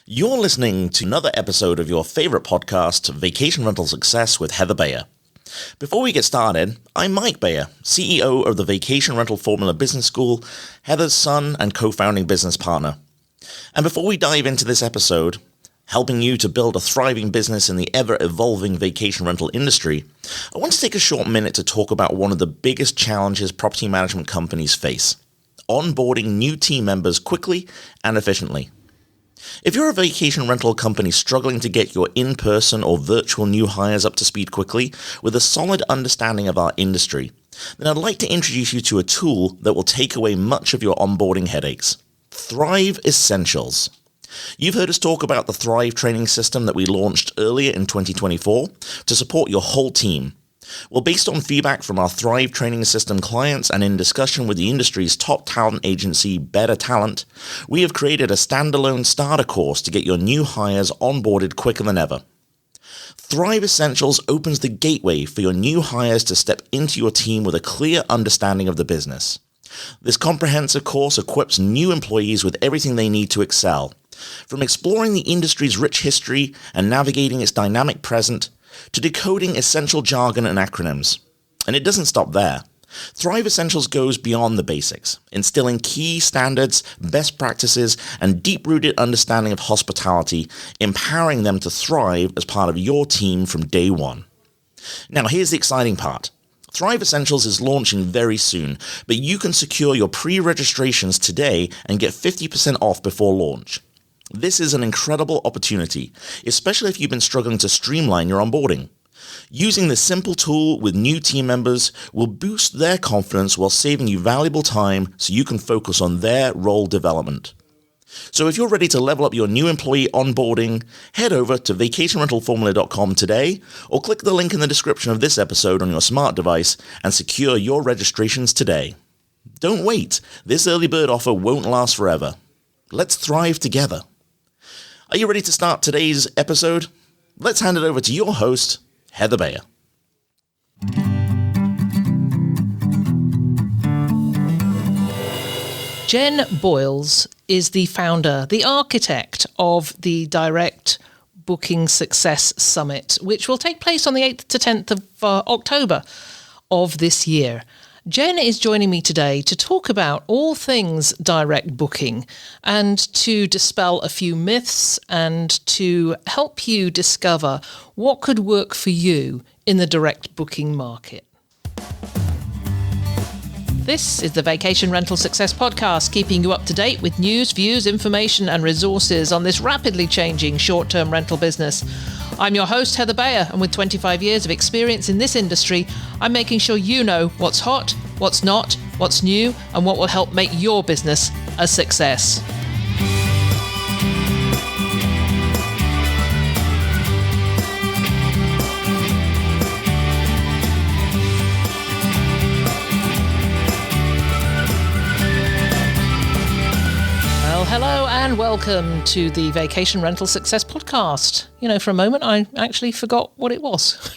You're listening to another episode of your favorite podcast, Vacation Rental Success with Heather Bayer. Before we get started, I'm Mike Bayer, CEO of the Vacation Rental Formula Business School, Heather's son and co-founding business partner. And before we dive into this episode, helping you to build a thriving business in the ever-evolving vacation rental industry, I want to take a short minute to talk about one of the biggest challenges property management companies face: onboarding new team members quickly and efficiently. If you're a vacation rental company struggling to get your in-person or virtual new hires up to speed quickly with a solid understanding of our industry, then I'd like to introduce you to a tool that will take away much of your onboarding headaches: Thrive Essentials. You've heard us talk about the Thrive training system that we launched earlier in 2024 to support your whole team. Well, based on feedback from our Thrive training system clients and in discussion with the industry's top talent agency, Better Talent, we have created a standalone starter course to get your new hires onboarded quicker than ever. Thrive Essentials opens the gateway for your new hires to step into your team with a clear understanding of the business. This comprehensive course equips new employees with everything they need to excel, from exploring the industry's rich history and navigating its dynamic present, to decoding essential jargon and acronyms. And it doesn't stop there. Thrive Essentials goes beyond the basics, instilling key standards, best practices, and deep-rooted understanding of hospitality, empowering them to thrive as part of your team from day one. Now, here's the exciting part. Thrive Essentials is launching very soon, but you can secure your pre-registrations today and get 50% off before launch. This is an incredible opportunity, especially if you've been struggling to streamline your onboarding. Using this simple tool with new team members will boost their confidence while saving you valuable time so you can focus on their role development. So if you're ready to level up your new employee onboarding, head over to vacationrentalformula.com today or click the link in the description of this episode on your smart device and secure your registrations today. Don't wait. This early bird offer won't last forever. Let's thrive together. Are you ready to start today's episode? Let's hand it over to your host, Heather Bayer. Jenn Boyles is the founder, the architect of the Direct Booking Success Summit, which will take place on the 8th to 10th of October of this year. Jenn is joining me today to talk about all things direct booking and to dispel a few myths and to help you discover what could work for you in the direct booking market. This is the Vacation Rental Success Podcast, keeping you up to date with news, views, information and resources on this rapidly changing short-term rental business. I'm your host, Heather Bayer, and with 25 years of experience in this industry, I'm making sure you know what's hot, what's not, what's new, and what will help make your business a success. Hello and welcome to the Vacation Rental Success Podcast. You know, for a moment, I actually forgot what it was.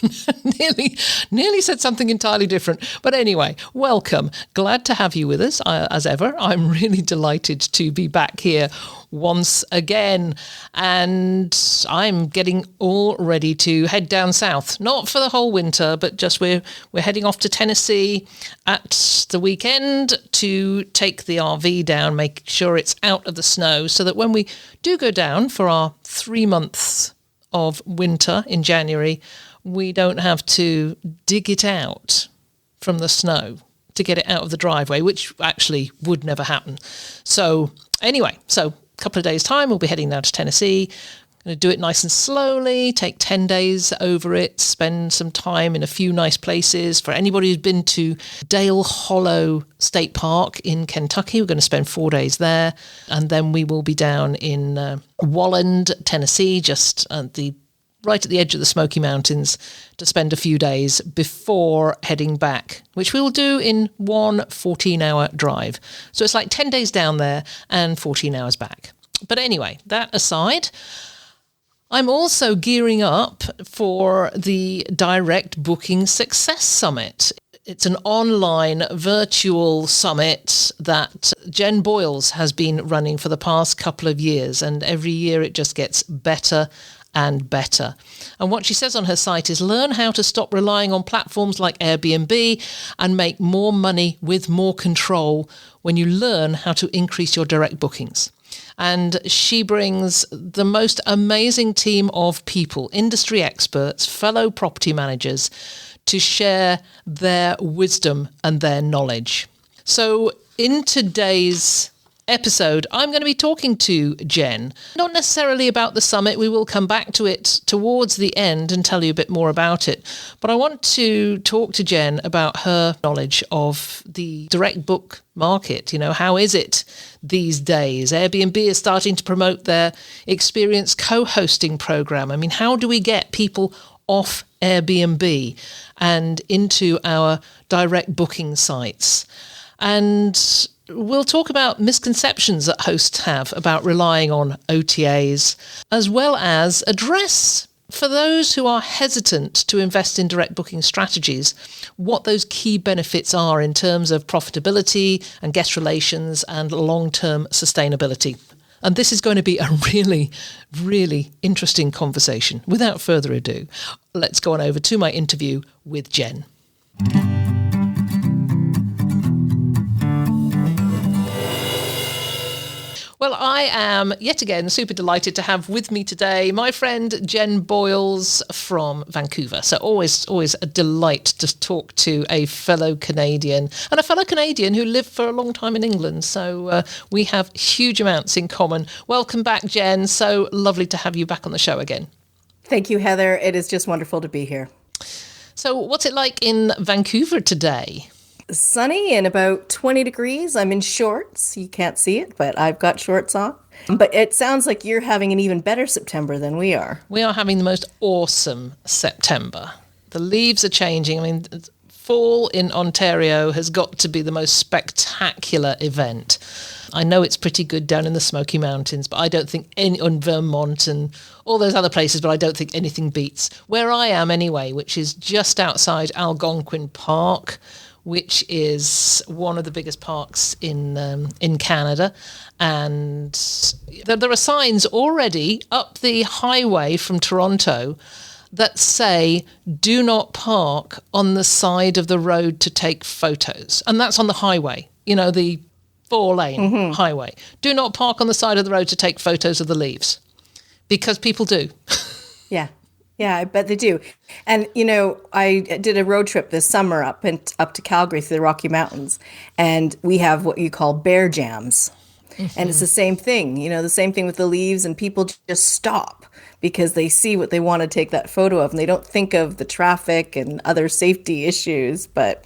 nearly said something entirely different. But anyway, welcome. Glad to have you with us, as ever. I'm really delighted to be back here once again. And I'm getting all ready to head down south. Not for the whole winter, but just we're heading off to Tennessee at the weekend to take the RV down, make sure it's out of the snow, so that when we do go down for our 3 months of winter in January, we don't have to dig it out from the snow to get it out of the driveway, which actually would never happen. So anyway, a couple of days' time, we'll be heading down to Tennessee. Going to do it nice and slowly, take 10 days over it, spend some time in a few nice places. For anybody who's been to Dale Hollow State Park in Kentucky, we're going to spend 4 days there. And then we will be down in Walland, Tennessee, just right at the edge of the Smoky Mountains, to spend a few days before heading back, which we will do in one 14-hour drive. So it's like 10 days down there and 14 hours back. But anyway, that aside, I'm also gearing up for the Direct Booking Success Summit. It's an online virtual summit that Jenn Boyles has been running for the past couple of years, and every year it just gets better and better. And what she says on her site is learn how to stop relying on platforms like Airbnb and make more money with more control when you learn how to increase your direct bookings. And she brings the most amazing team of people, industry experts, fellow property managers, to share their wisdom and their knowledge. So in today's episode, I'm going to be talking to Jenn, not necessarily about the summit. We will come back to it towards the end and tell you a bit more about it. But I want to talk to Jenn about her knowledge of the direct book market. How is it these days? Airbnb is starting to promote their experience co-hosting program. I mean, how do we get people off Airbnb and into our direct booking sites? And we'll talk about misconceptions that hosts have about relying on OTAs, as well as address, for those who are hesitant to invest in direct booking strategies, what those key benefits are in terms of profitability and guest relations and long-term sustainability. And this is going to be a really, really interesting conversation. Without further ado, let's go on over to my interview with Jenn. Well, I am yet again super delighted to have with me today my friend Jenn Boyles from Vancouver. So always a delight to talk to a fellow Canadian, and a fellow Canadian who lived for a long time in England. So we have huge amounts in common. Welcome back, Jenn. So lovely to have you back on the show again. Thank you, Heather. It is just wonderful to be here. So what's it like in Vancouver today? Sunny and about 20 degrees. I'm in shorts. You can't see it, but I've got shorts on. But it sounds like you're having an even better September than we are. We are having the most awesome September. The leaves are changing. I mean, fall in Ontario has got to be the most spectacular event. I know it's pretty good down in the Smoky Mountains, but I don't think on Vermont and all those other places, but I don't think anything beats where I am anyway, which is just outside Algonquin Park, which is one of the biggest parks in Canada. And there are signs already up the highway from Toronto that say, do not park on the side of the road to take photos. And that's on the highway, the 4-lane highway. Do not park on the side of the road to take photos of the leaves, because people do. Yeah, I bet they do. And, I did a road trip this summer up to Calgary through the Rocky Mountains, and we have what you call bear jams. Mm-hmm. And it's the same thing, the same thing with the leaves, and people just stop because they see what they want to take that photo of, and they don't think of the traffic and other safety issues. But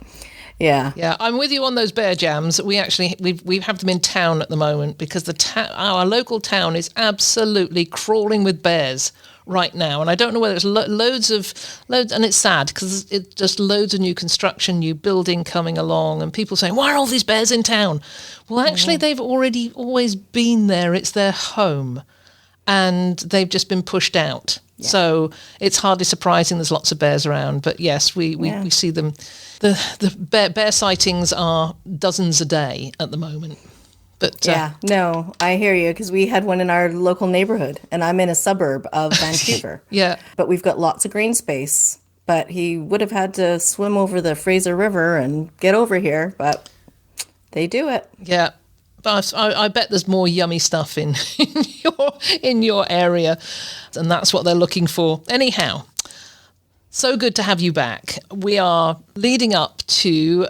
yeah, I'm with you on those bear jams. We have them in town at the moment because our local town is absolutely crawling with bears right now, and I don't know whether it's loads, and it's sad because it's just loads of new construction, new building coming along, and people saying, why are all these bears in town? Well, actually, they've always been there. It's their home, and they've just been pushed out. Yeah. So it's hardly surprising there's lots of bears around. But yes, we see them. The bear sightings are dozens a day at the moment. But, no, I hear you, because we had one in our local neighborhood, and I'm in a suburb of Vancouver. Yeah. But we've got lots of green space. But he would have had to swim over the Fraser River and get over here, but they do it. Yeah. But I bet there's more yummy stuff in your area, and that's what they're looking for. Anyhow, so good to have you back. We are leading up to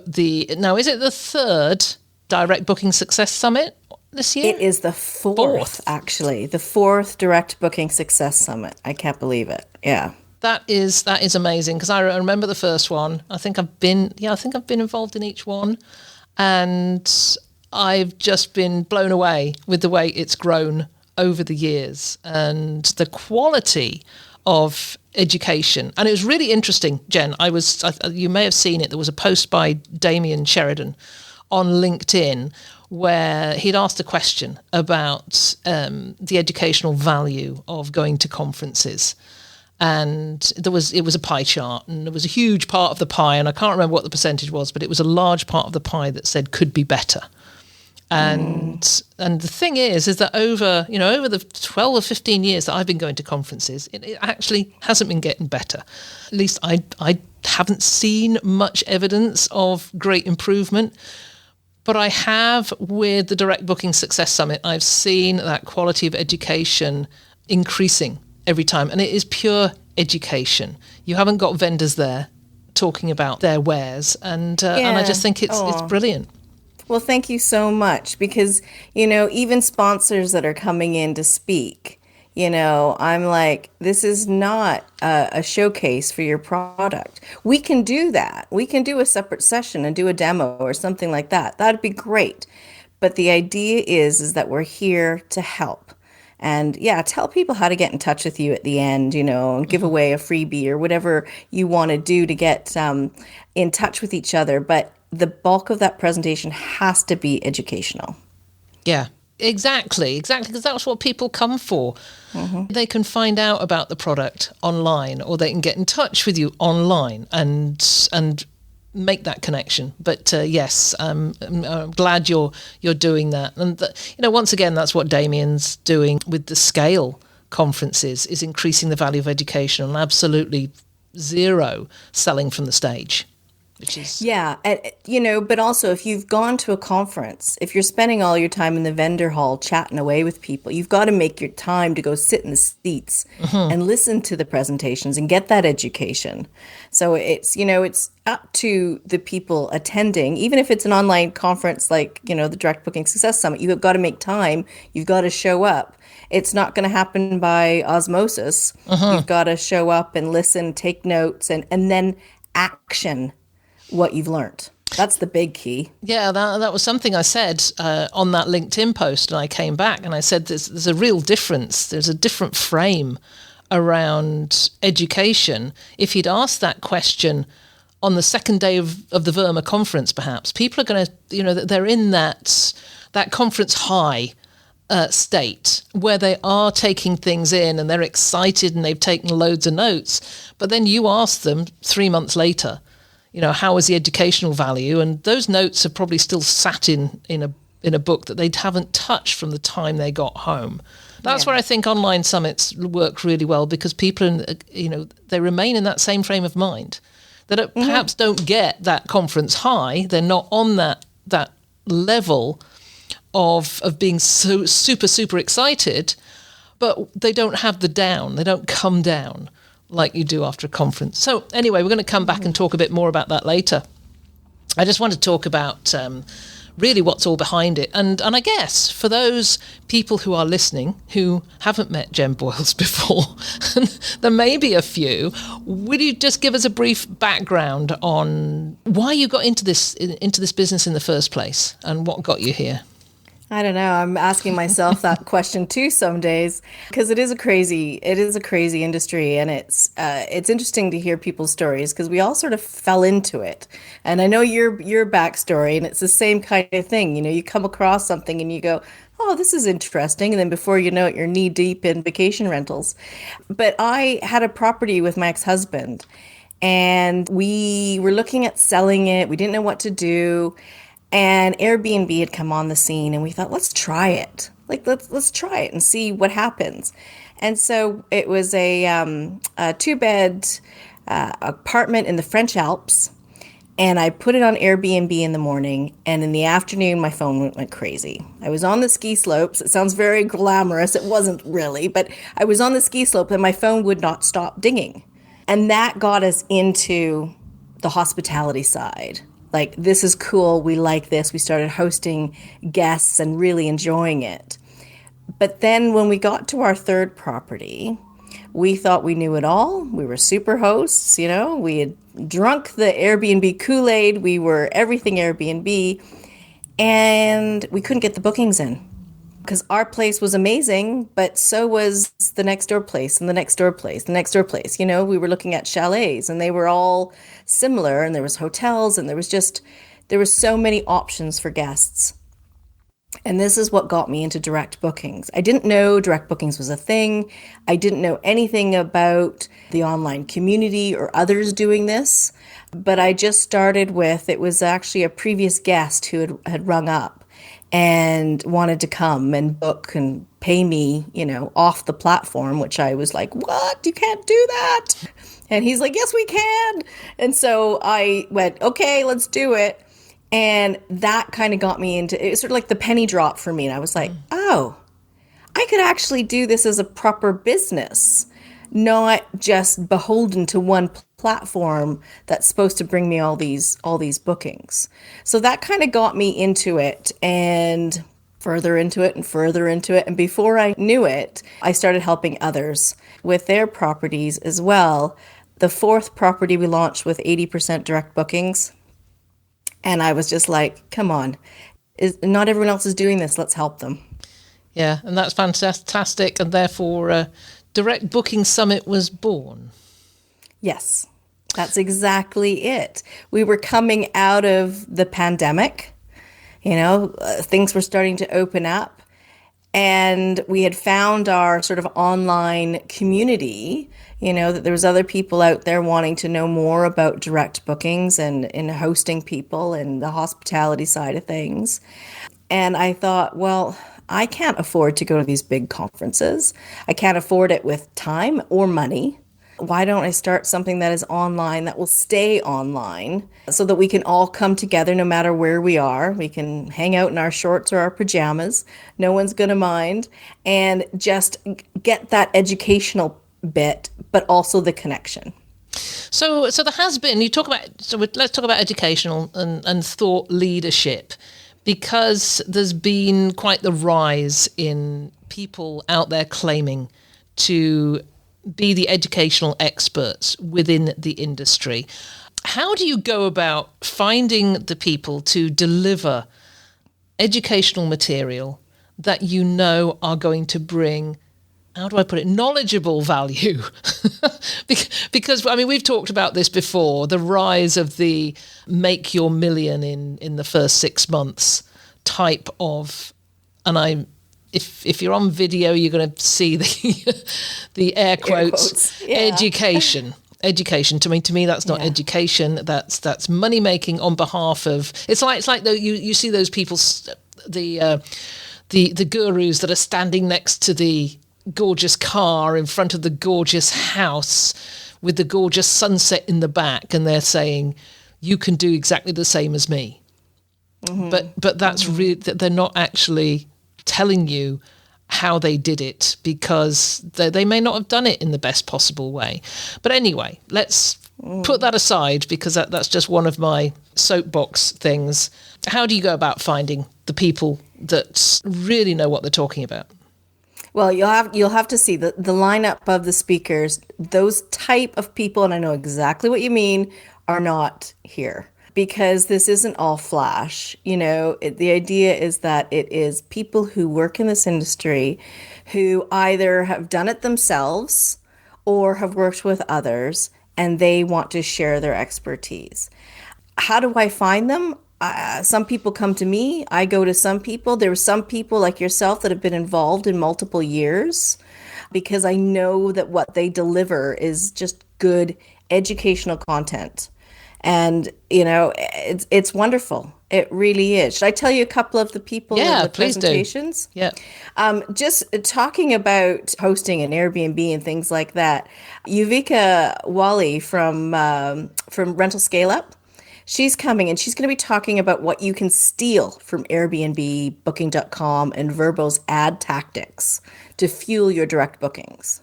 now is it the third Direct Booking Success Summit this year? It is the fourth, actually. The fourth Direct Booking Success Summit. I can't believe it. Yeah. That is amazing, because I remember the first one. I think I've been involved in each one, and I've just been blown away with the way it's grown over the years and the quality of education. And it was really interesting, Jenn. You may have seen it. There was a post by Damien Sheridan on LinkedIn where he'd asked a question about the educational value of going to conferences. And it was a pie chart, and there was a huge part of the pie, and I can't remember what the percentage was, but it was a large part of the pie that said could be better. And the thing is that over the 12 or 15 years that I've been going to conferences, it actually hasn't been getting better. At least I haven't seen much evidence of great improvement. But I have, with the Direct Booking Success Summit, I've seen that quality of education increasing every time. And it is pure education. You haven't got vendors there talking about their wares. And I just think it's brilliant. Well, thank you so much, because, even sponsors that are coming in to speak, I'm like, this is not a showcase for your product. We can do that. We can do a separate session and do a demo or something like that. That'd be great. But the idea is that we're here to help. And tell people how to get in touch with you at the end, and give away a freebie or whatever you want to do to get in touch with each other. But the bulk of that presentation has to be educational. Yeah, exactly, because that's what people come for. Mm-hmm. They can find out about the product online, or they can get in touch with you online and make that connection. But yes, I'm glad you're doing that. And once again, that's what Damien's doing with the scale conferences, is increasing the value of education, and absolutely zero selling from the stage. But also, if you've gone to a conference, if you're spending all your time in the vendor hall chatting away with people, you've got to make your time to go sit in the seats and listen to the presentations and get that education. So it's up to the people attending, even if it's an online conference like, the Direct Booking Success Summit, you've got to make time, you've got to show up. It's not going to happen by osmosis. You've got to show up and listen, take notes, and then action what you've learned. That's the big key. Yeah, that was something I said on that LinkedIn post, and I came back and I said there's a real difference. There's a different frame around education. If you'd asked that question on the second day of the Verma conference, perhaps, people are going to, they're in that conference high state where they are taking things in and they're excited and they've taken loads of notes. But then you ask them 3 months later, how was the educational value? And those notes are probably still sat in a book that they haven't touched from the time they got home. That's where I think online summits work really well, because people, they remain in that same frame of mind. They perhaps don't get that conference high. They're not on that level of being so super, super excited, but they don't have the down. They don't come down like you do after a conference. So anyway, we're going to come back and talk a bit more about that later. I just want to talk about really what's all behind it. And I guess for those people who are listening who haven't met Jenn Boyles before, there may be a few, would you just give us a brief background on why you got into this business in the first place and what got you here? I don't know. I'm asking myself that question too some days, because it is a crazy industry, and it's interesting to hear people's stories, because we all sort of fell into it. And I know your backstory, and it's the same kind of thing. You come across something and you go, oh, this is interesting. And then before you know it, you're knee deep in vacation rentals. But I had a property with my ex-husband, and we were looking at selling it. We didn't know what to do. And Airbnb had come on the scene, and we thought, let's try it. Let's try it and see what happens. And so it was a 2-bed apartment in the French Alps, and I put it on Airbnb in the morning, and in the afternoon, my phone went crazy. I was on the ski slopes. It sounds very glamorous. It wasn't really, but I was on the ski slope, and my phone would not stop dinging. And that got us into the hospitality side. Like, this is cool. We like this. We started hosting guests and really enjoying it. But then when we got to our third property, we thought we knew it all. We were super hosts, We had drunk the Airbnb Kool-Aid. We were everything Airbnb. And we couldn't get the bookings in, because our place was amazing, but so was the next door place and the next door place, the next door place. We were looking at chalets, and they were all similar, and there was hotels, and there was so many options for guests. And this is what got me into direct bookings. I didn't know direct bookings was a thing. I didn't know anything about the online community or others doing this. But I just started with, it was actually a previous guest who had rung up and wanted to come and book and pay me, off the platform, which I was like, what? You can't do that. And he's like, yes, we can. And so I went, okay, let's do it. And that kind of got me into it. It was sort of like the penny drop for me. And I was like, oh, I could actually do this as a proper business, not just beholden to one platform that's supposed to bring me all these bookings. So that kind of got me into it and further into it and further into it. And before I knew it, I started helping others with their properties as well. The fourth property we launched with 80% direct bookings. And I was just like, come on, not everyone else is doing this. Let's help them. Yeah, and that's fantastic. And therefore, Direct Booking Summit was born. Yes, that's exactly it. We were coming out of the pandemic. Things were starting to open up. And we had found our sort of online community, that there was other people out there wanting to know more about direct bookings and hosting people and the hospitality side of things. And I thought, well, I can't afford to go to these big conferences. I can't afford it with time or money. Why don't I start something that is online, that will stay online, so that we can all come together no matter where we are. We can hang out in our shorts or our pajamas. No one's going to mind. And just get that educational bit, but also the connection. So there has been, let's talk about educational and thought leadership, because there's been quite the rise in people out there claiming to be the educational experts within the industry. How do you go about finding the people to deliver educational material that are going to bring, how do I put it, knowledgeable value? Because, we've talked about this before, the rise of the make your million in the first 6 months type of, and if you're on video, you're going to see the air quotes, yeah. Education. To me, that's not education. That's money making on behalf of. It's like you see those people, the gurus that are standing next to the gorgeous car in front of the gorgeous house with the gorgeous sunset in the back, and they're saying, "You can do exactly the same as me." Mm-hmm. But that's really, they're not actually telling you how they did it, because they may not have done it in the best possible way. But anyway, let's put that aside, because that's just one of my soapbox things. How do you go about finding the people that really know what they're talking about? Well, you'll have to see the lineup of the speakers. Those type of people, and I know exactly what you mean, are not here. Because this isn't all flash. The idea is that it is people who work in this industry who either have done it themselves or have worked with others, and they want to share their expertise. How do I find them? Some people come to me. I go to some people. There are some people like yourself that have been involved in multiple years, because I know that what they deliver is just good educational content. And, it's wonderful. It really is. Should I tell you a couple of the people in the presentations? Yeah. Just talking about hosting an Airbnb and things like that. Yuvika Wally from Rental Scale Up, she's coming, and she's going to be talking about what you can steal from Airbnb, Booking.com, and Vrbo's ad tactics to fuel your direct bookings.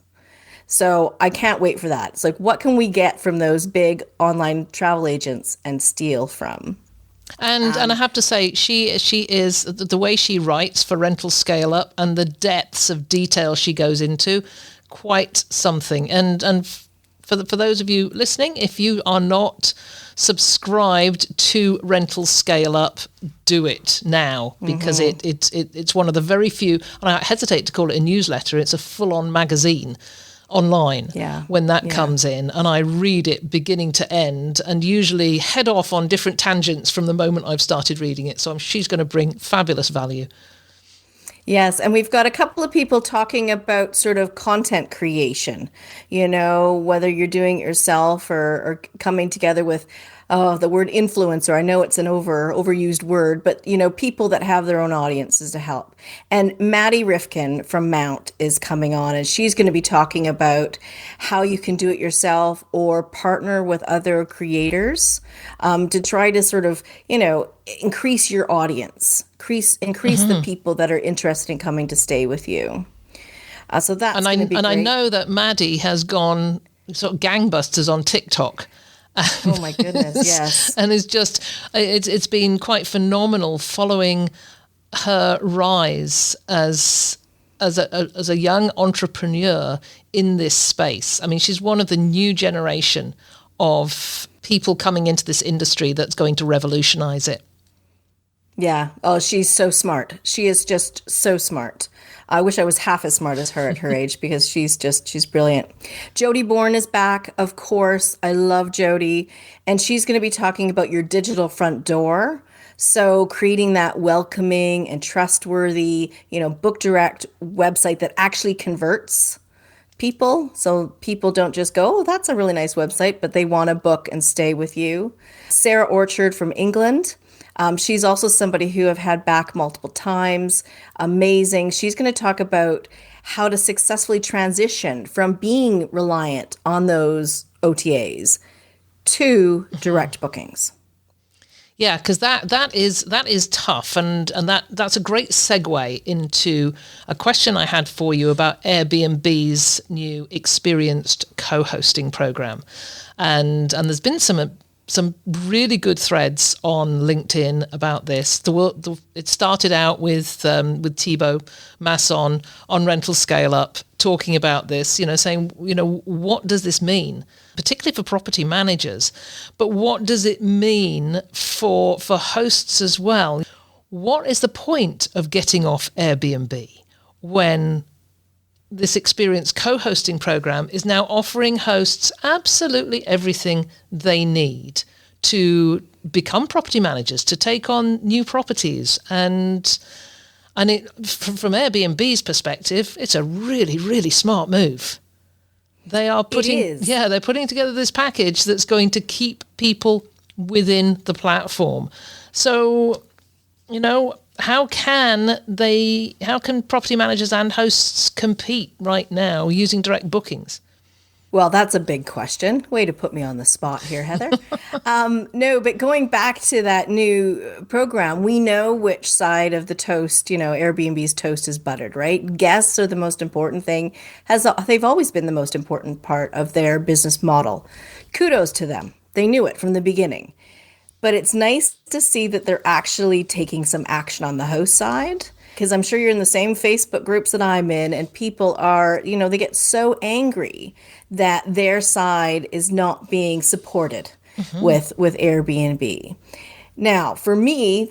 So I can't wait for that. It's like, what can we get from those big online travel agents and steal from? And I have to say, she is, the way she writes for Rental Scale Up and the depths of detail she goes into, quite something. And for those of you listening, if you are not subscribed to Rental Scale Up, do it now, because it's one of the very few, and I hesitate to call it a newsletter, it's a full-on magazine online when that comes in, and I read it beginning to end, and usually head off on different tangents from the moment I've started reading it. So she's going to bring fabulous value. Yes, and we've got a couple of people talking about sort of content creation, whether you're doing it yourself or coming together with the word influencer. I know it's an overused word, but people that have their own audiences to help. And Maddie Rifkin from Mount is coming on, and she's going to be talking about how you can do it yourself or partner with other creators to try to sort of, increase your audience, increase the people that are interested in coming to stay with you. So that's going to be great. I know that Maddie has gone sort of gangbusters on TikTok. Oh my goodness, yes. And it's been quite phenomenal following her rise as a young entrepreneur in this space. I mean, she's one of the new generation of people coming into this industry that's going to revolutionize it. Yeah. Oh, she's so smart. She is just so smart. I wish I was half as smart as her at her age because she's brilliant. Jody Bourne is back, of course. I love Jody. And she's going to be talking about your digital front door. So creating that welcoming and trustworthy, book direct website that actually converts people. So people don't just go, oh, that's a really nice website, but they want to book and stay with you. Sarah Orchard from England. She's also somebody who I've had back multiple times. Amazing. She's going to talk about how to successfully transition from being reliant on those OTAs to direct bookings. Yeah, because that is tough, and that's a great segue into a question I had for you about Airbnb's new experienced co-hosting program, and there's been some really good threads on LinkedIn about this. It started out with Thibaut Masson on Rental Scale Up talking about this, saying, what does this mean, particularly for property managers, but what does it mean for hosts as well? What is the point of getting off Airbnb when this experienced co-hosting program is now offering hosts absolutely everything they need to become property managers, to take on new properties. And it, from Airbnb's perspective, it's a really, really smart move. They're putting together this package that's going to keep people within the platform. So, how can property managers and hosts compete right now using direct bookings? Well, that's a big question. Way to put me on the spot here, Heather. No, but going back to that new program, we know which side of the toast, Airbnb's toast is buttered, right? Guests are the most important thing. They've always been the most important part of their business model. Kudos to them. They knew it from the beginning. But it's nice to see that they're actually taking some action on the host side, because I'm sure you're in the same Facebook groups that I'm in, and people are, they get so angry that their side is not being supported with Airbnb. Now, for me,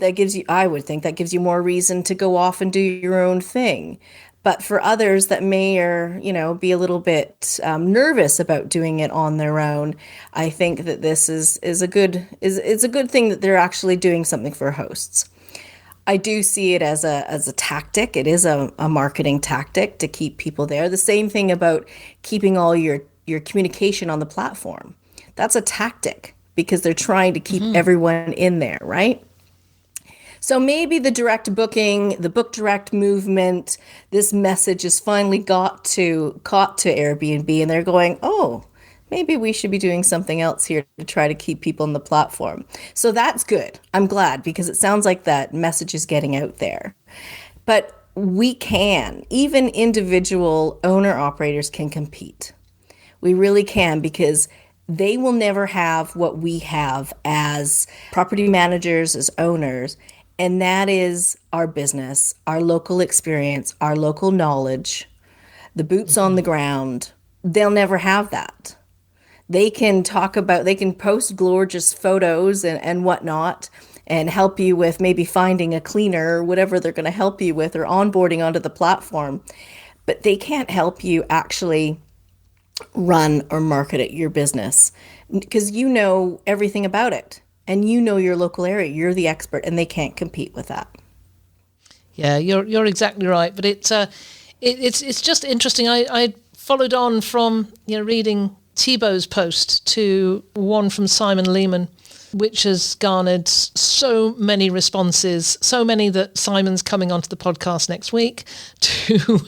I would think that gives you more reason to go off and do your own thing. But for others that may be a little bit nervous about doing it on their own, I think that this is a good thing that they're actually doing something for hosts. I do see it as a tactic. It is a marketing tactic to keep people there. The same thing about keeping all your communication on the platform. That's a tactic because they're trying to keep everyone in there, right? So maybe the direct booking, the book direct movement, this message has finally caught to Airbnb, and they're going, oh, maybe we should be doing something else here to try to keep people on the platform. So that's good. I'm glad, because it sounds like that message is getting out there. But even individual owner operators can compete. We really can, because they will never have what we have as property managers, as owners. And that is our business, our local experience, our local knowledge, the boots on the ground. They'll never have that. They can post gorgeous photos and whatnot and help you with maybe finding a cleaner or whatever they're going to help you with, or onboarding onto the platform. But they can't help you actually run or market at your business, because you know everything about it. And you know your local area. You're the expert, and they can't compete with that. Yeah, you're exactly right. But it's just interesting. I followed on from reading Thibault's post to one from Simon Lehman, which has garnered so many responses, so many that Simon's coming onto the podcast next week to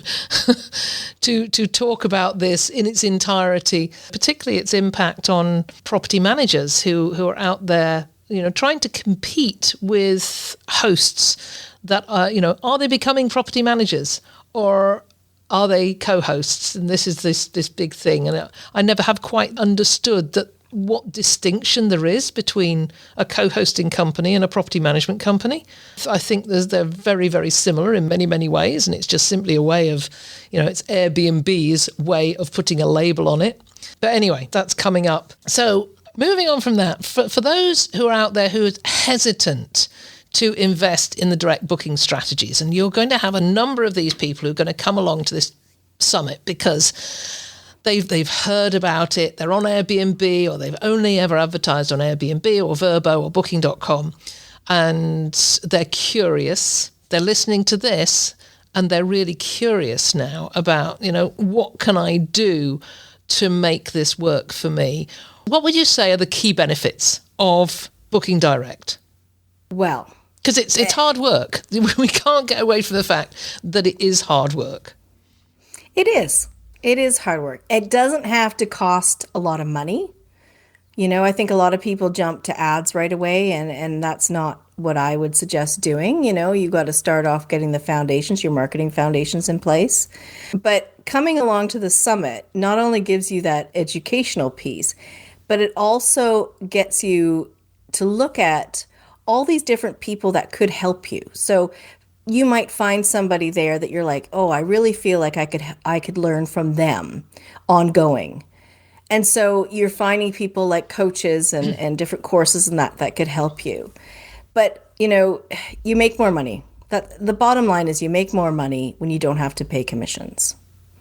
to talk about this in its entirety, particularly its impact on property managers who are out there, trying to compete with hosts that are they becoming property managers, or are they co-hosts? And this is this big thing. And I never have quite understood what distinction there is between a co-hosting company and a property management company. I think they're very, very similar in many, many ways. And it's just simply a way of, it's Airbnb's way of putting a label on it. But anyway, that's coming up. So moving on from that, for those who are out there who are hesitant to invest in the direct booking strategies, and you're going to have a number of these people who are going to come along to this summit because they've heard about it, they're on Airbnb, or they've only ever advertised on Airbnb or Vrbo or Booking.com, and they're curious, they're listening to this, and they're really curious now about, what can I do to make this work for me? What would you say are the key benefits of booking direct? Well, because it's hard work. We can't get away from the fact that it is hard work. It is. It is hard work. It doesn't have to cost a lot of money. I think a lot of people jump to ads right away, and that's not what I would suggest doing. You've got to start off getting the foundations, your marketing foundations in place. But coming along to the summit not only gives you that educational piece, but it also gets you to look at all these different people that could help you. So you might find somebody there that you're like, oh, I really feel like I could learn from them ongoing. And so you're finding people like coaches and different courses and that could help you. But, you make more money. The bottom line is you make more money when you don't have to pay commissions.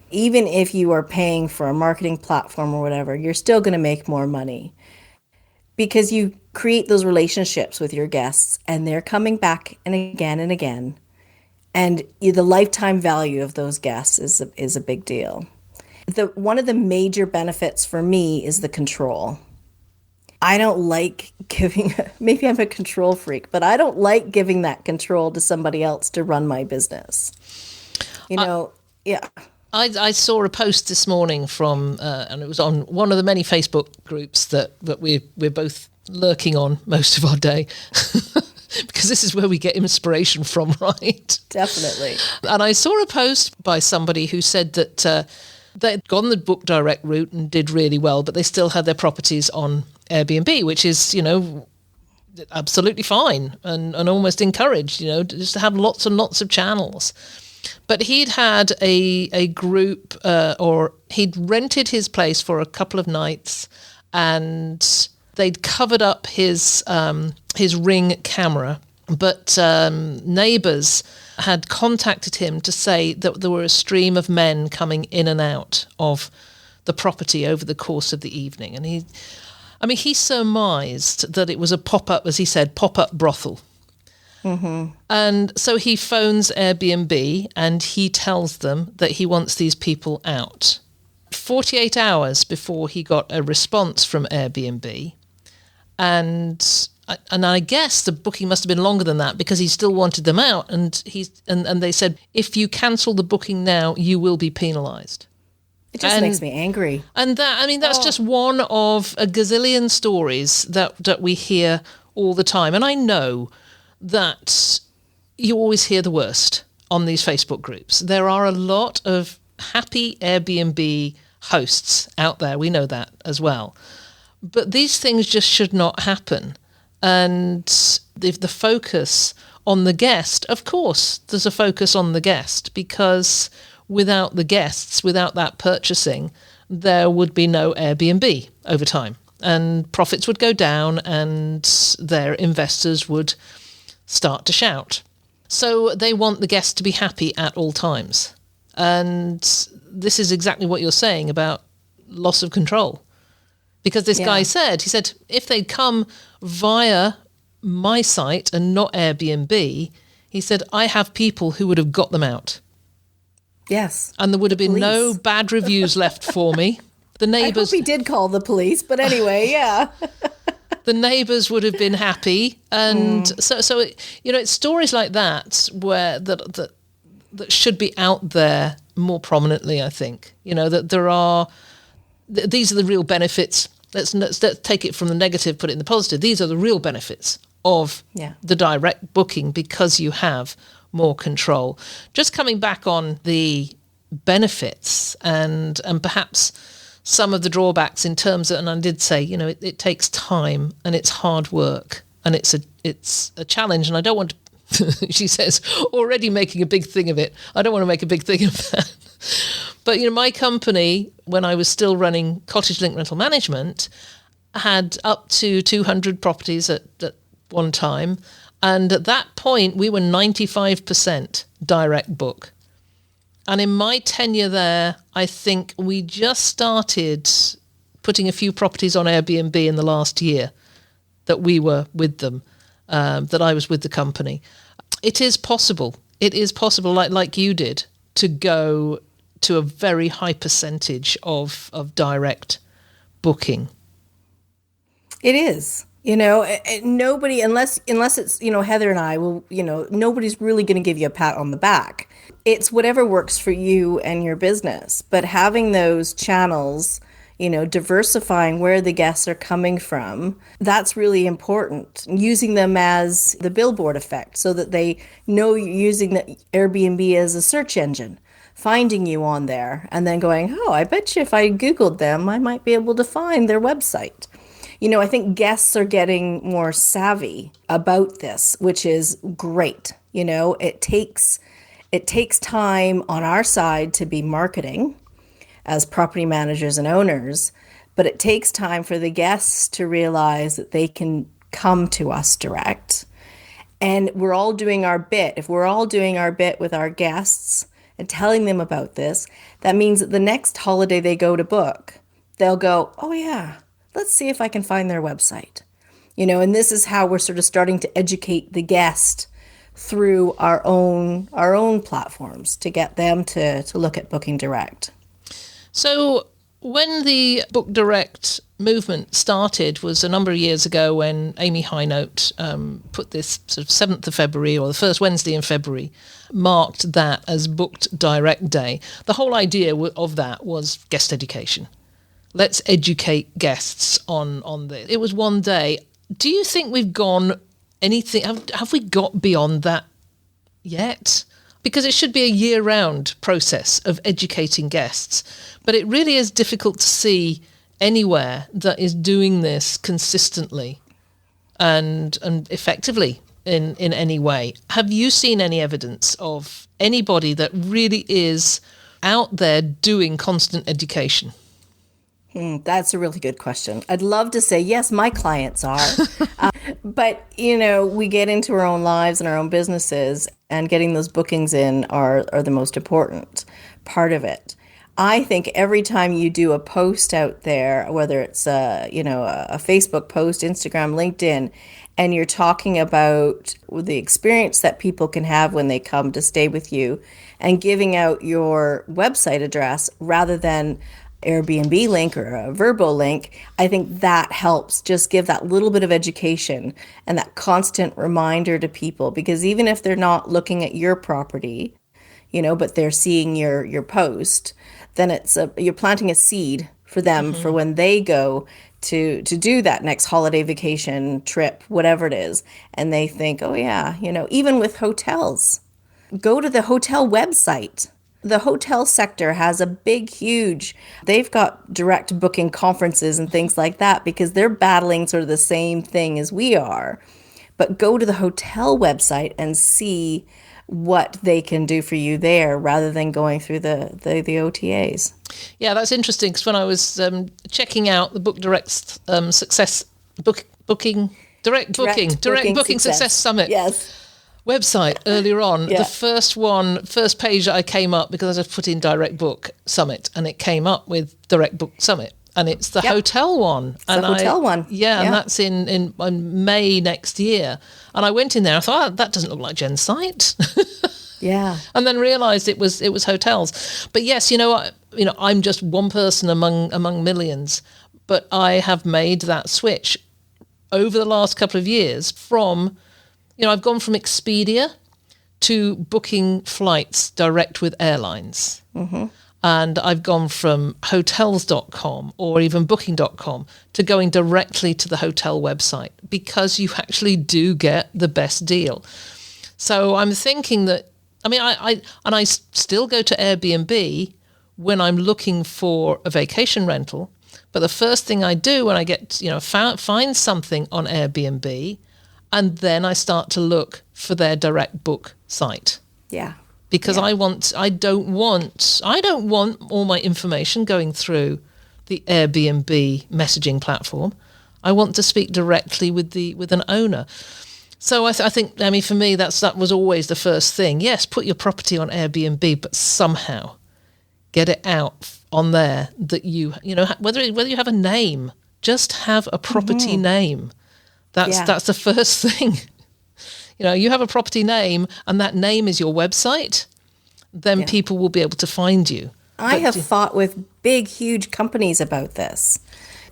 Even if you are paying for a marketing platform or whatever, you're still going to make more money because you create those relationships with your guests and they're coming back and again and again. And the lifetime value of those guests is a big deal. One of the major benefits for me is the control. I don't like giving, maybe I'm a control freak, but I don't like giving that control to somebody else to run my business. Yeah. I saw a post this morning from, and it was on one of the many Facebook groups that we're both lurking on most of our day. Because this is where we get inspiration from, right? Definitely. And I saw a post by somebody who said that they'd gone the book direct route and did really well, but they still had their properties on Airbnb, which is, absolutely fine and almost encouraged, just to have lots and lots of channels. But he'd had a group, or he'd rented his place for a couple of nights, and they'd covered up his Ring camera, but neighbours had contacted him to say that there were a stream of men coming in and out of the property over the course of the evening. And he surmised that it was a pop-up, as he said, pop-up brothel. Mm-hmm. And so he phones Airbnb and he tells them that he wants these people out. 48 hours before he got a response from Airbnb. And I guess the booking must have been longer than that because he still wanted them out. And they said, if you cancel the booking now, you will be penalised. It just makes me angry. And that's just one of a gazillion stories that we hear all the time. And I know that you always hear the worst on these Facebook groups. There are a lot of happy Airbnb hosts out there. We know that as well. But these things just should not happen. And the focus on the guest, of course, there's a focus on the guest, because without the guests, without that purchasing, there would be no Airbnb over time. And profits would go down and their investors would start to shout. So they want the guest to be happy at all times. And this is exactly what you're saying about loss of control. Because this guy said, if they'd come via my site and not Airbnb, He said, I have people who would have got them out. Yes. And there would have been Police. no bad reviews left for me. The neighbours... I hope he did call the police, but anyway, yeah. The neighbours would have been happy. And so it's stories like that where that should be out there more prominently, I think. That there are... These are the real benefits. Let's take it from the negative, put it in the positive. These are the real benefits of the direct booking because you have more control. Just coming back on the benefits and perhaps some of the drawbacks in terms of, and I did say, it takes time and it's hard work and it's a challenge, and I don't want to, she says, already making a big thing of it. I don't want to make a big thing of that. But, my company, when I was still running Cottage Link Rental Management, had up to 200 properties at one time. And at that point, we were 95% direct book. And in my tenure there, I think we just started putting a few properties on Airbnb in the last year that we were with them, that I was with the company. It is possible. It is possible, like you did, to go to a very high percentage of direct booking. It is. Nobody, unless it's, Heather and I will, nobody's really going to give you a pat on the back. It's whatever works for you and your business. But having those channels, diversifying where the guests are coming from, that's really important. Using them as the billboard effect so that they know you're using the Airbnb as a search engine, finding you on there and then going, oh, I bet you if I Googled them, I might be able to find their website. I think guests are getting more savvy about this, which is great. It takes time on our side to be marketing as property managers and owners, but it takes time for the guests to realize that they can come to us direct. And we're all doing our bit. If we're all doing our bit with our guests and telling them about this, that means that the next holiday they go to book, they'll go, oh yeah, let's see if I can find their website. And this is how we're sort of starting to educate the guest through our own platforms to get them to look at booking direct. So when the Book Direct movement started was a number of years ago when Amy Highnote put this sort of 7th of February or the first Wednesday in February, marked that as Booked Direct Day. The whole idea of that was guest education. Let's educate guests on this. It was one day. Do you think we've gone anything? Have we got beyond that yet? Because it should be a year-round process of educating guests. But it really is difficult to see anywhere that is doing this consistently and effectively in any way. Have you seen any evidence of anybody that really is out there doing constant education? That's a really good question. I'd love to say, yes, my clients are. But, we get into our own lives and our own businesses, and getting those bookings in are the most important part of it. I think every time you do a post out there, whether it's a Facebook post, Instagram, LinkedIn, and you're talking about the experience that people can have when they come to stay with you and giving out your website address rather than Airbnb link or a Vrbo link, I think that helps just give that little bit of education and that constant reminder to people, because even if they're not looking at your property, but they're seeing your post, then you're planting a seed for them for when they go to do that next holiday vacation trip, whatever it is. And they think, oh yeah, even with hotels, go to the hotel website. The hotel sector has a huge, they've got direct booking conferences and things like that because they're battling sort of the same thing as we are. But go to the hotel website and see what they can do for you there rather than going through the OTAs. Yeah, that's interesting because when I was checking out the Book Direct Success Booking Success Summit. Yes. Website earlier on, the first page that I came up, because I just put in Direct Book Summit and it came up with Direct Book Summit. and it's the Yep. hotel one. It's the hotel one. Yeah, and that's in May next year. And I went in there, I thought, that doesn't look like Jenn's site. Yeah. And then realised it was hotels. But yes, I'm just one person among millions. But I have made that switch over the last couple of years from, I've gone from Expedia to booking flights direct with airlines. Mm-hmm. And I've gone from hotels.com or even booking.com to going directly to the hotel website because you actually do get the best deal. So I'm thinking that, I still go to Airbnb when I'm looking for a vacation rental. But the first thing I do when I get, find something on Airbnb, and then I start to look for their direct book site. Yeah. Because I don't want all my information going through the Airbnb messaging platform. I want to speak directly with an owner. So I think, for me, that was always the first thing. Yes, put your property on Airbnb, but somehow get it out on there that whether you have a name, just have a property name. That's the first thing. You have a property name and that name is your website, then people will be able to find you. I have fought with big, huge companies about this.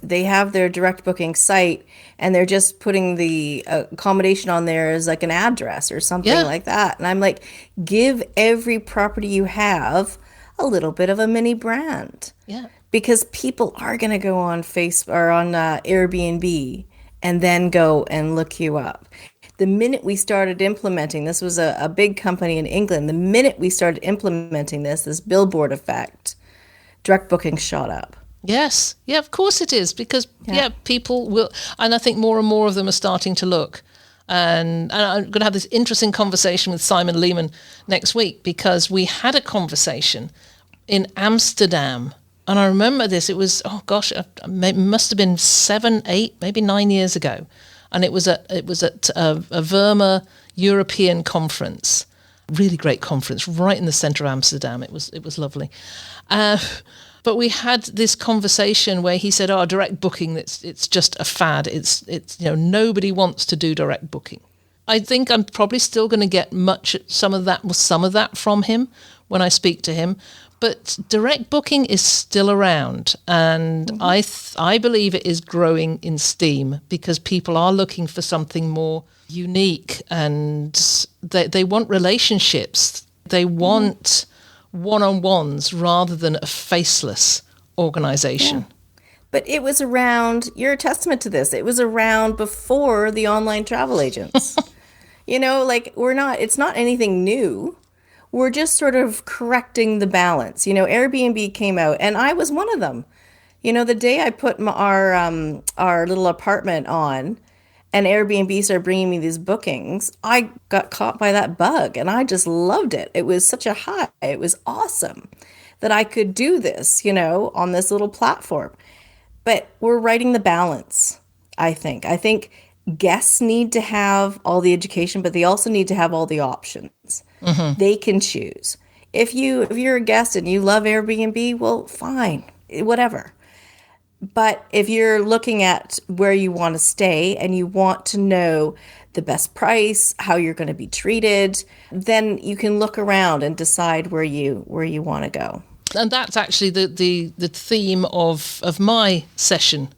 They have their direct booking site and they're just putting the accommodation on there as like an address or something like that. And I'm like, give every property you have a little bit of a mini brand. Yeah. Because people are going to go on Facebook or on Airbnb and then go and look you up. The minute we started implementing, this was a big company in England, the minute we started implementing this billboard effect, direct booking shot up. Yes. Yeah, of course it is. Because, people will, and I think more and more of them are starting to look. And I'm going to have this interesting conversation with Simon Lehman next week because we had a conversation in Amsterdam. And I remember this, it was, it must have been 7, 8, maybe 9 years ago. And it was at a Verma European conference, really great conference, right in the centre of Amsterdam. It was lovely. But we had this conversation where he said, direct booking, it's just a fad. It's nobody wants to do direct booking. I think I'm probably still going to get some of that from him when I speak to him. But direct booking is still around, and I believe it is growing in steam because people are looking for something more unique, and they want relationships. They want one-on-ones rather than a faceless organization. Yeah. But it was around, you're a testament to this, it was around before the online travel agents. It's not anything new. We're just sort of correcting the balance. Airbnb came out, and I was one of them. The day I put our little apartment on, and Airbnb started bringing me these bookings, I got caught by that bug, and I just loved it. It was such a high. It was awesome that I could do this, on this little platform. But we're writing the balance, I think. I think guests need to have all the education, but they also need to have all the options. Mm-hmm. They can choose. If you're a guest and you love Airbnb, well, fine, whatever. But if you're looking at where you want to stay and you want to know the best price, how you're going to be treated, then you can look around and decide where you want to go. And that's actually the theme of my session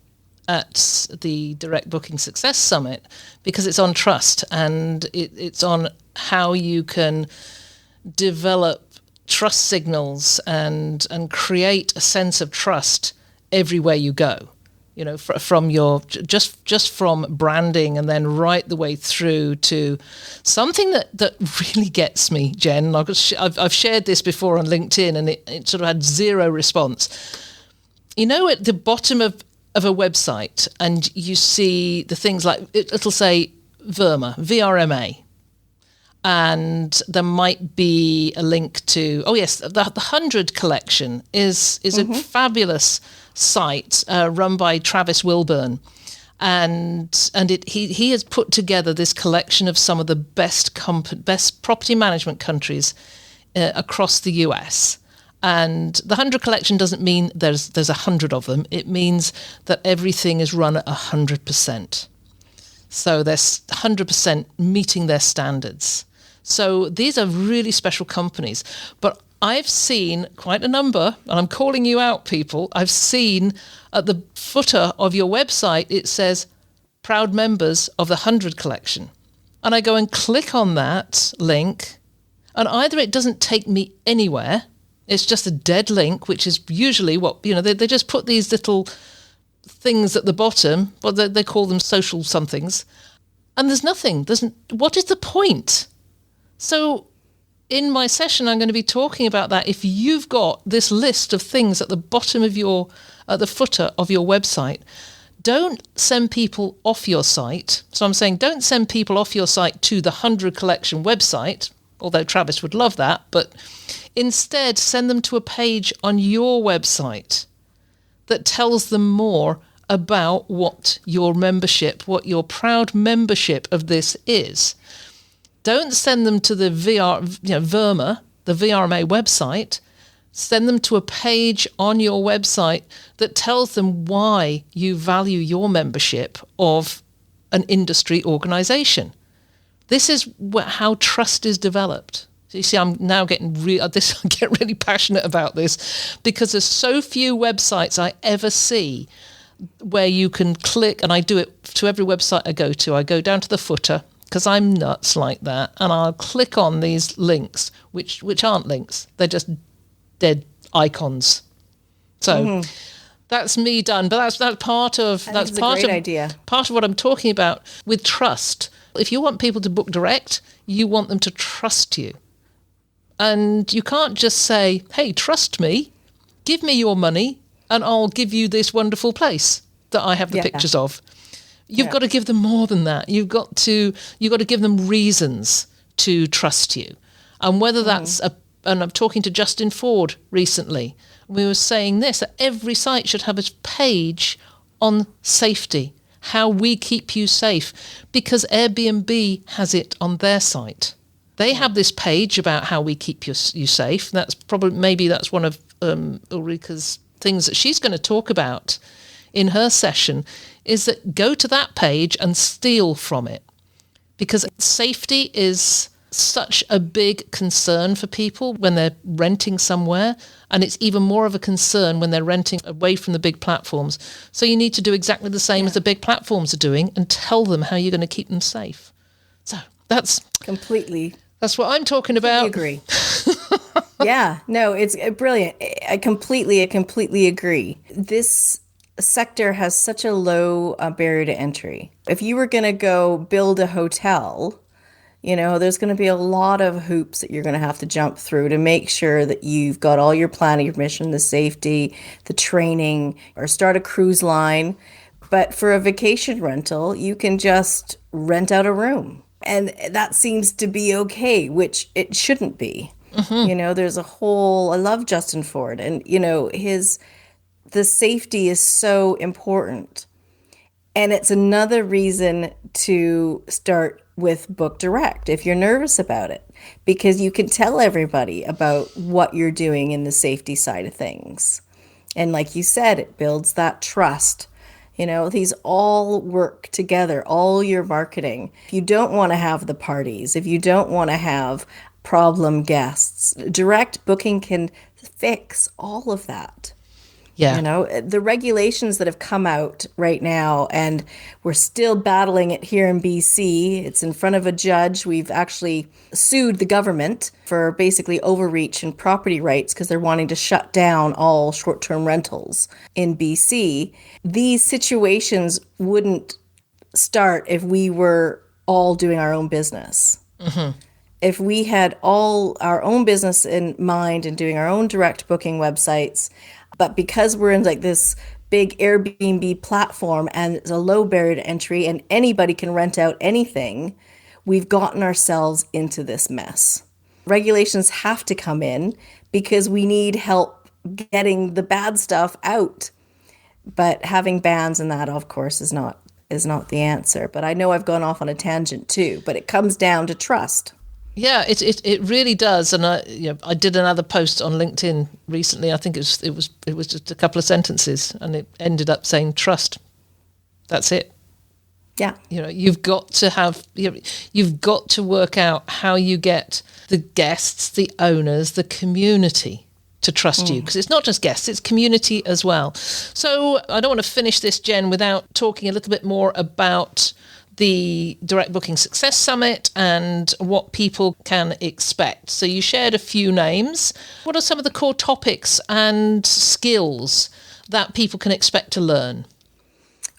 at the Direct Booking Success Summit, because it's on trust and it's on how you can develop trust signals and create a sense of trust everywhere you go. From your just from branding and then right the way through to something that really gets me, Jen. I've shared this before on LinkedIn and it sort of had zero response. At the bottom of a website, and you see the things like it'll say Verma, VRMA, and there might be a link to the 100 collection is a fabulous site run by Travis Wilburn, and he has put together this collection of some of the best property management countries across the US. And the 100 collection doesn't mean there's 100 of them. It means that everything is run at 100%. So they're 100% meeting their standards. So these are really special companies. But I've seen quite a number, and I'm calling you out, people. I've seen at the footer of your website, it says, proud members of the 100 collection. And I go and click on that link, and either it doesn't take me anywhere, it's just a dead link, which is usually what, they just put these little things at the bottom, well, they call them social somethings, and there's nothing. What is the point? So in my session, I'm going to be talking about that. If you've got this list of things at the bottom of at the footer of your website, don't send people off your site. So I'm saying don't send people off your site to the 100 collection website, although Travis would love that, but instead send them to a page on your website that tells them more about what your proud membership of this is. Don't send them to the VRMA, the VRMA website. Send them to a page on your website that tells them why you value your membership of an industry organization. This is how trust is developed. So you see, I'm now I get really passionate about this because there's so few websites I ever see where you can click, and I do it to every website I go to. I go down to the footer, because I'm nuts like that, and I'll click on these links, which aren't links. They're just dead icons. So that's me done. But that's part of idea. Part of what I'm talking about with trust. If you want people to book direct, you want them to trust you. And you can't just say, hey, trust me, give me your money, and I'll give you this wonderful place that I have the pictures of. You've got to give them more than that. You've got to give them reasons to trust you. And whether that's and I'm talking to Justin Ford recently, we were saying this, that every site should have a page on safety, how we keep you safe, because Airbnb has it on their site. They have this page about how we keep you safe. That's maybe one of Ulrika's things that she's going to talk about in her session, is that go to that page and steal from it, because safety is such a big concern for people when they're renting somewhere, and it's even more of a concern when they're renting away from the big platforms. So you need to do exactly the same as the big platforms are doing and tell them how you're going to keep them safe. So that's what I'm talking about. I agree. Yeah, no, it's brilliant. I completely agree. This sector has such a low barrier to entry. If you were going to go build a hotel, there's going to be a lot of hoops that you're going to have to jump through to make sure that you've got all your planning, your mission, the safety, the training, or start a cruise line. But for a vacation rental, you can just rent out a room. And that seems to be okay, which it shouldn't be. There's I love Justin Ford, and, the safety is so important. And it's another reason to start with Book Direct if you're nervous about it, because you can tell everybody about what you're doing in the safety side of things. And like you said, it builds that trust. These all work together, all your marketing. If you don't want to have the parties, if you don't want to have problem guests, direct booking can fix all of that. Yeah. The regulations that have come out right now, and we're still battling it here in BC. It's in front of a judge. We've actually sued the government for basically overreach and property rights because they're wanting to shut down all short-term rentals in BC. These situations wouldn't start if we were all doing our own business. If we had all our own business in mind and doing our own direct booking websites, but because we're in like this big Airbnb platform and it's a low barrier to entry and anybody can rent out anything, we've gotten ourselves into this mess. Regulations have to come in because we need help getting the bad stuff out. But having bans and that, of course, is not the answer. But I know I've gone off on a tangent too, but it comes down to trust. Yeah, it really does. And I did another post on LinkedIn recently. I think it was just a couple of sentences, and it ended up saying trust. That's it. Yeah. You've got to work out how you get the guests, the owners, the community to trust you, because it's not just guests, it's community as well. So I don't want to finish this, Jen, without talking a little bit more about the Direct Booking Success Summit and what people can expect. So you shared a few names. What are some of the core topics and skills that people can expect to learn?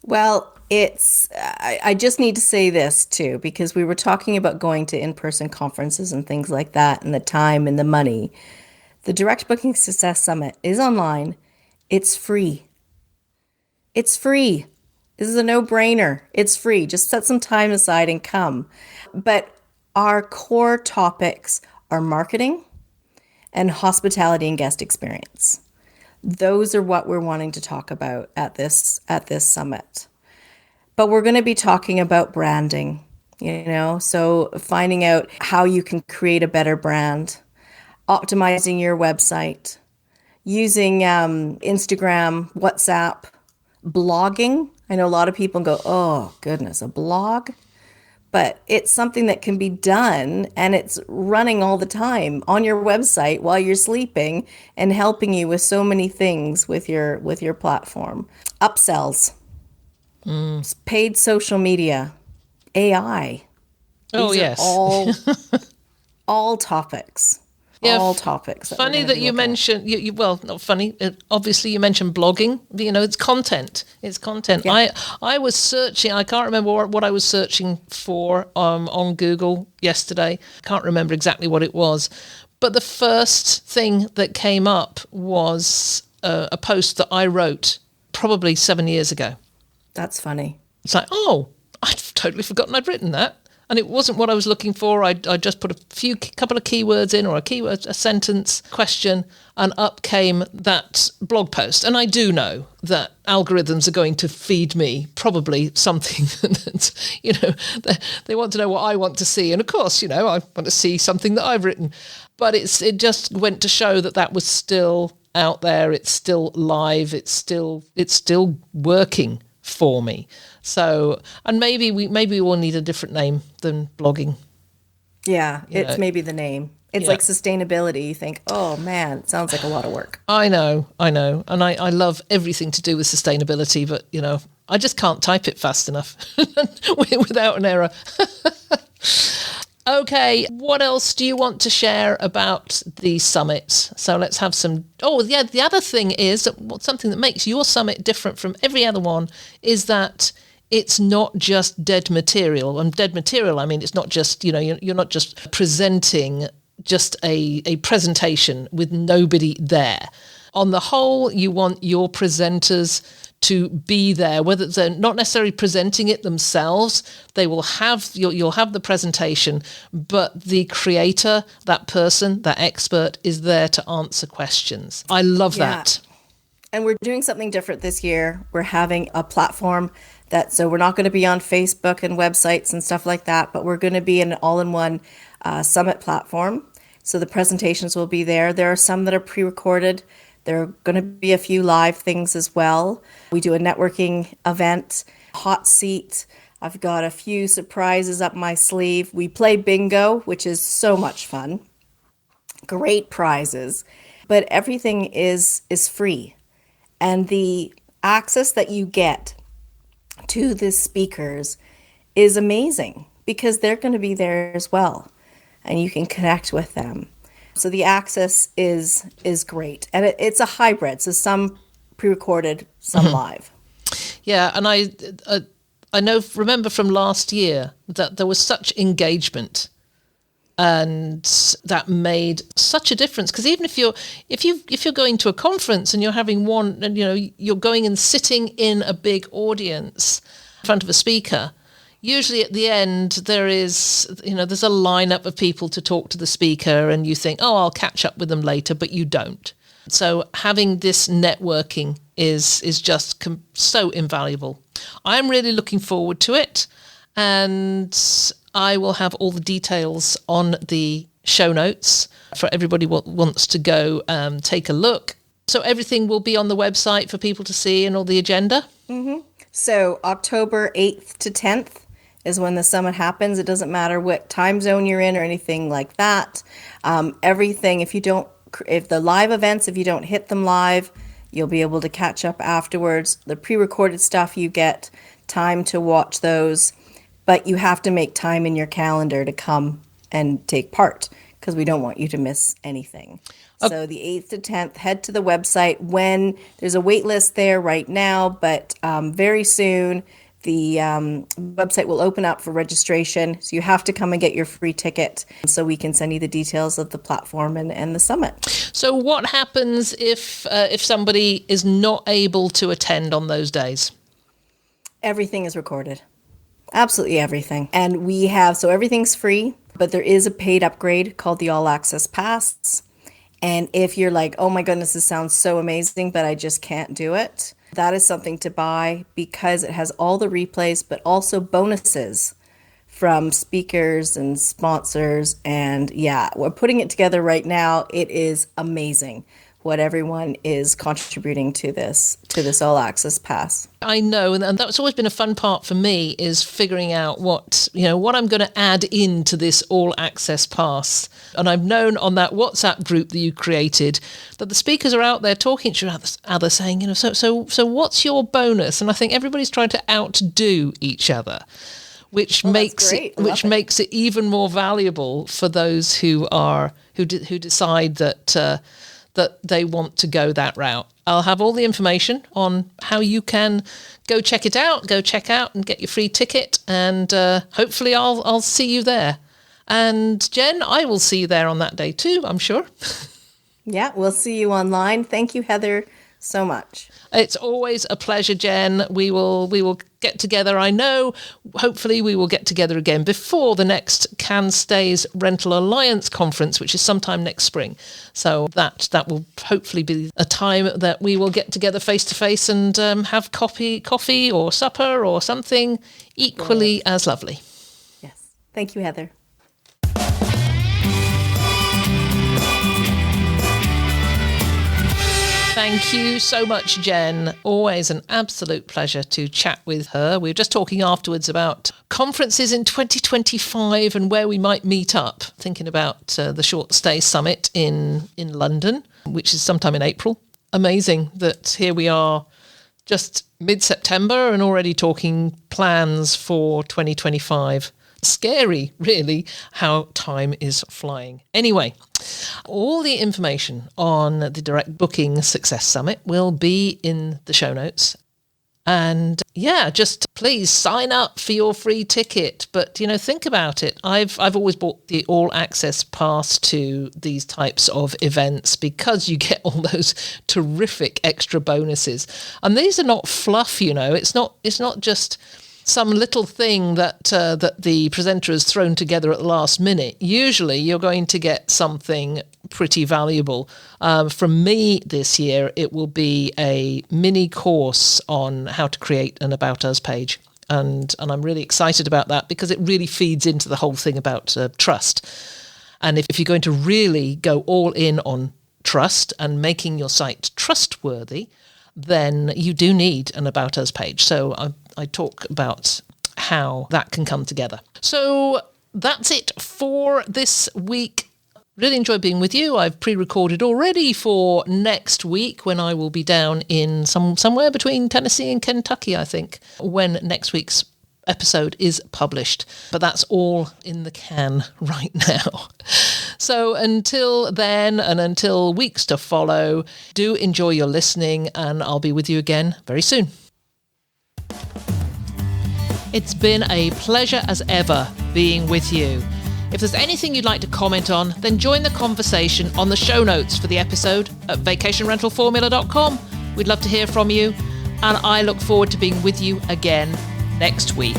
Well, I just need to say this too, because we were talking about going to in-person conferences and things like that, and the time and the money. The Direct Booking Success Summit is online. It's free. It's free. This is a no-brainer. It's free. Just set some time aside and come. But our core topics are marketing and hospitality and guest experience. Those are what we're wanting to talk about at this summit. But we're going to be talking about branding, so finding out how you can create a better brand, optimizing your website, using Instagram, WhatsApp, blogging. I know a lot of people go, oh, goodness, a blog? But it's something that can be done, and it's running all the time on your website while you're sleeping and helping you with so many things with your platform. Upsells. Paid social media, AI. These are all topics. Yeah, all topics. Funny that you mentioned. Well, not funny. Obviously, you mentioned blogging. It's content. It's content. Yeah. I was searching. I can't remember what I was searching for on Google yesterday. Can't remember exactly what it was. But the first thing that came up was a post that I wrote probably 7 years ago. That's funny. It's like, oh, I'd totally forgotten I'd written that. And it wasn't what I was looking for. I just put a couple of keywords in, or a sentence, question, and up came that blog post. And I do know that algorithms are going to feed me probably something that, they want to know what I want to see. And of course, I want to see something that I've written. But it just went to show that was still out there. It's still live. It's still working for me. So, and maybe we all need a different name than blogging. Yeah, it's maybe the name. It's like sustainability. You think, oh man, it sounds like a lot of work. I know. And I love everything to do with sustainability, but I just can't type it fast enough without an error. Okay, what else do you want to share about the summit? So let's have some... Oh, yeah, the other thing is that something that makes your summit different from every other one is that it's not just dead material. And dead material, I mean, it's not just, you're not just presenting just a presentation with nobody there. On the whole, you want your presenters to be there, whether they're not necessarily presenting it themselves. They will have you'll have the presentation, but the creator, that person, that expert is there to answer questions. I love that. And we're doing something different this year. We're having a platform so we're not going to be on Facebook and websites and stuff like that, but we're going to be an all-in-one summit platform. So the presentations will be there. There are some that are pre-recorded. There are going to be a few live things as well. We do a networking event, hot seat. I've got a few surprises up my sleeve. We play bingo, which is so much fun. Great prizes. But everything is free. And the access that you get to the speakers is amazing because they're going to be there as well. And you can connect with them. So the access is great. And it's a hybrid. So some pre-recorded, some live. Yeah, and I remember from last year that there was such engagement, and that made such a difference. Because even if you're going to a conference and you're having one, and you're going and sitting in a big audience in front of a speaker, usually at the end there's a lineup of people to talk to the speaker, and you think, oh, I'll catch up with them later, but you don't. So having this networking is just so invaluable. I'm really looking forward to it, and I will have all the details on the show notes for everybody who wants to go take a look. So everything will be on the website for people to see, and all the agenda? Mm-hmm. So October 8th to 10th is when the summit happens. It doesn't matter what time zone you're in or anything like that. Everything, if the live events, if you don't hit them live, you'll be able to catch up afterwards. The pre-recorded stuff, you get time to watch those, but you have to make time in your calendar to come and take part, because we don't want you to miss anything. Okay. So the 8th to 10th, head to the website. When there's a wait list there right now, but very soon the website will open up for registration. So you have to come and get your free ticket so we can send you the details of the platform and the summit. So what happens if somebody is not able to attend on those days? Everything is recorded. Absolutely everything. And so everything's free, but there is a paid upgrade called the All Access Pass. And if you're like, oh my goodness, this sounds so amazing, but I just can't do it, that is something to buy, because it has all the replays, but also bonuses from speakers and sponsors. And yeah, we're putting it together right now. It is amazing what everyone is contributing to this All Access Pass. I know, and that's always been a fun part for me, is figuring out what I'm going to add into this All Access Pass. And I've known on that WhatsApp group that you created that the speakers are out there talking to each other, saying, so what's your bonus? And I think everybody's trying to outdo each other, which makes it even more valuable for those who decide that they want to go that route. I'll have all the information on how you can go check out and get your free ticket, and hopefully I'll see you there. And Jen, I will see you there on that day too, I'm sure. Yeah, we'll see you online. Thank you, Heather, so much. It's always a pleasure, Jen. We will get together. I know, hopefully we will get together again before the next CanStay's Rental Alliance conference, which is sometime next spring. So that will hopefully be a time that we will get together face to face and have coffee or supper or something equally as lovely. Yes. Thank you, Heather. Thank you so much, Jen. Always an absolute pleasure to chat with her. We were just talking afterwards about conferences in 2025 and where we might meet up, thinking about the Short Stay Summit in London, which is sometime in April. Amazing that here we are just mid-September and already talking plans for 2025. Scary, really, how time is flying. Anyway, all the information on the Direct Booking Success Summit will be in the show notes. And yeah, just please sign up for your free ticket. But, think about it. I've always bought the All Access Pass to these types of events because you get all those terrific extra bonuses. And these are not fluff, It's not just some little thing that the presenter has thrown together at the last minute. Usually you're going to get something pretty valuable. From me this year, it will be a mini course on how to create an About Us page. And I'm really excited about that because it really feeds into the whole thing about trust. And if you're going to really go all in on trust and making your site trustworthy, then you do need an About Us page. So I talk about how that can come together. So that's it for this week. Really enjoyed being with you. I've pre-recorded already for next week when I will be down in somewhere between Tennessee and Kentucky, I think, when next week's episode is published. But that's all in the can right now. So until then, and until weeks to follow, do enjoy your listening, and I'll be with you again very soon. It's been a pleasure as ever being with you. If there's anything you'd like to comment on, then join the conversation on the show notes for the episode at vacationrentalformula.com. We'd love to hear from you, and I look forward to being with you again next week.